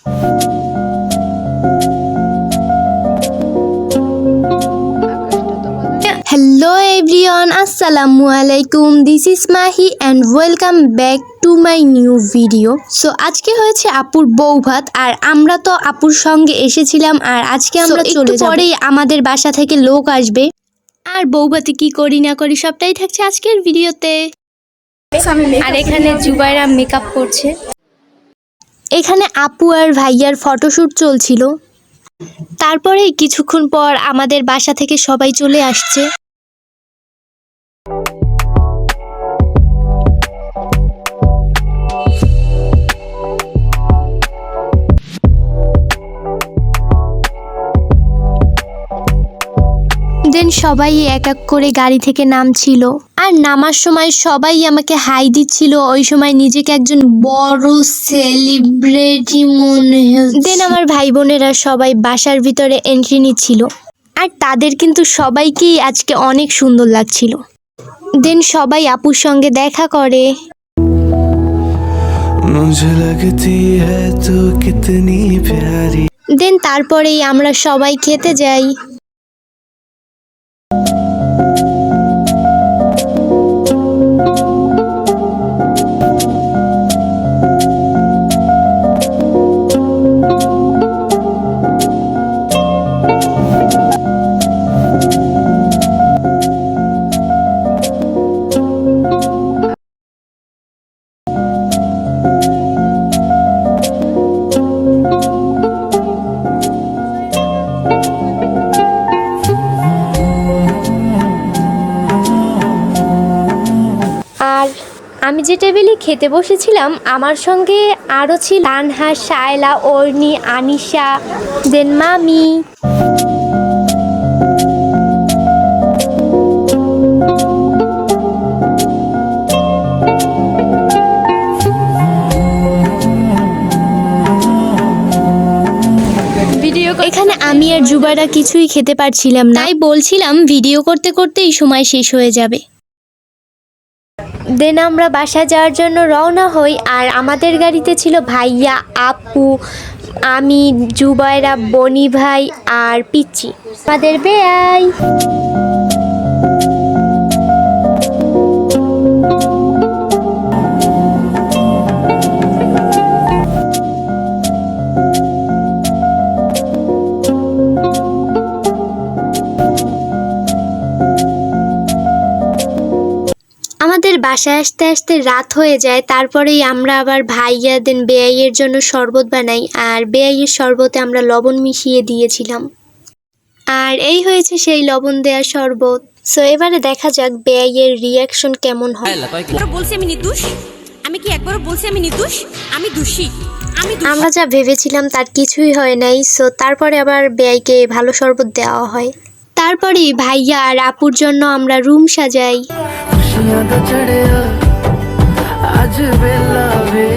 Hello everyone, Assalamu alaikum. This is Mahi and welcome back to my new video. So আজকে হয়েছে আপুর বউ ভাত আর আমরা তো আপুর সঙ্গে এসেছিলাম আর আজকে আমরা চলে যাব। পরেই আমাদের বাসা থেকে লোক আসবে আর বউ ভাতে কি করি না করি সবটাই থাকছে আজকের ভিডিওতে। আর এখানে জুবাইরা মেকআপ করছে। এখানে আপু আর ভাইয়ার ফটোশুট চলছিল। তারপরে কিছুক্ষণ পর আমাদের বাসা থেকে সবাই চলে আসছে। দেন সবাই এক এক করে গাড়ি থেকে নামছিল আর নামার সময় সবাই আমাকে হাই দিচ্ছিল। ওই সময় নিজেকে একজন বড় সেলিব্রিটি মনে হচ্ছে। দেন আমার ভাই বোনেরা সবাই বাসার ভিতরে এন্ট্রি নিচ্ছিল আর তাদের কিন্তু সবাইকেই আজকে অনেক সুন্দর লাগছিল। দেন সবাই আপুর সঙ্গে দেখা করে। দেন তারপরেই আমরা সবাই খেতে যাই। আর আমি যে টেবিলে খেতে বসেছিলাম আমার সঙ্গে আরও ছিল আনহা, শায়লা, অর্নি, আনিশা, দেন মামি। এখানে আমি আর জুবাইরা কিছুই খেতে পারছিলাম না, তাই বলছিলাম ভিডিও করতে করতেই সময় শেষ হয়ে যাবে। দেন আমরা বাসায় যাওয়ার জন্য রওনা হই আর আমাদের গাড়িতে ছিল ভাইয়া, আপু, আমি, জুবাইরা, বনি ভাই আর পিচ্চি আমাদের বেয়াই। আমাদের বাসায় আসতে আসতে রাত হয়ে যায়। তারপরেই আমরা আবার ভাইয়া দেন বেয়াইয়ের জন্য শরবত বানাই আর বেয়াইয়ের শরবতে আমরা লবণ মিশিয়ে দিয়েছিলাম আর এই হয়েছে সেই লবণ দেওয়া শরবত। সো এবারে দেখা যাক বেয়াইয়ের রিয়াকশন কেমন হয়। আমরা যা ভেবেছিলাম তার কিছুই হয় নাই। সো তারপরে আবার বেয়াইকে ভালো শরবত দেওয়া হয়। তারপরে ভাইয়া আর আপুর জন্য আমরা রুম সাজাই। आज बेला वे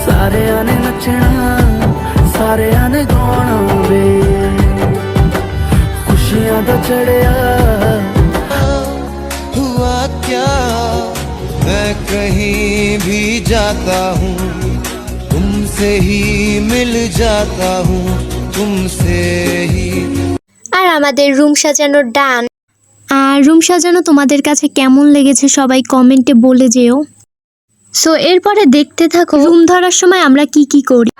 सारे आने नचना सारे आने गाना वे खुशियां दा चढ़िया हुआ क्या मैं कहीं भी जाता हूँ तुमसे ही मिल जाता हूँ तुमसे ही। আর আমাদের রুম সাজানো ডান। আর রুম সাজানো তোমাদের কাছে কেমন লেগেছে সবাই কমেন্টে বলে যেও। সো এরপরে দেখতে থাকো রুম ধরার সময় আমরা কি কি করি।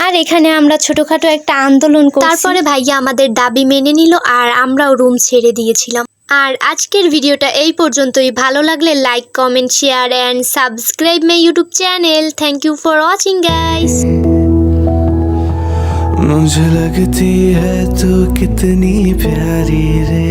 আর এখানে আমরা ছোটখাটো একটা আন্দোলন করি। তারপরে ভাইয়া আমাদের দাবি মেনে নিল আর আমরাও রুম ছেড়ে দিয়েছিলাম। আর আজকের ভিডিওটা এই পর্যন্তই। ভালো লাগলে like, comment, share and subscribe my YouTube channel. Thank you for watching guys. मुझे लगती है तू कितनी प्यारी रे।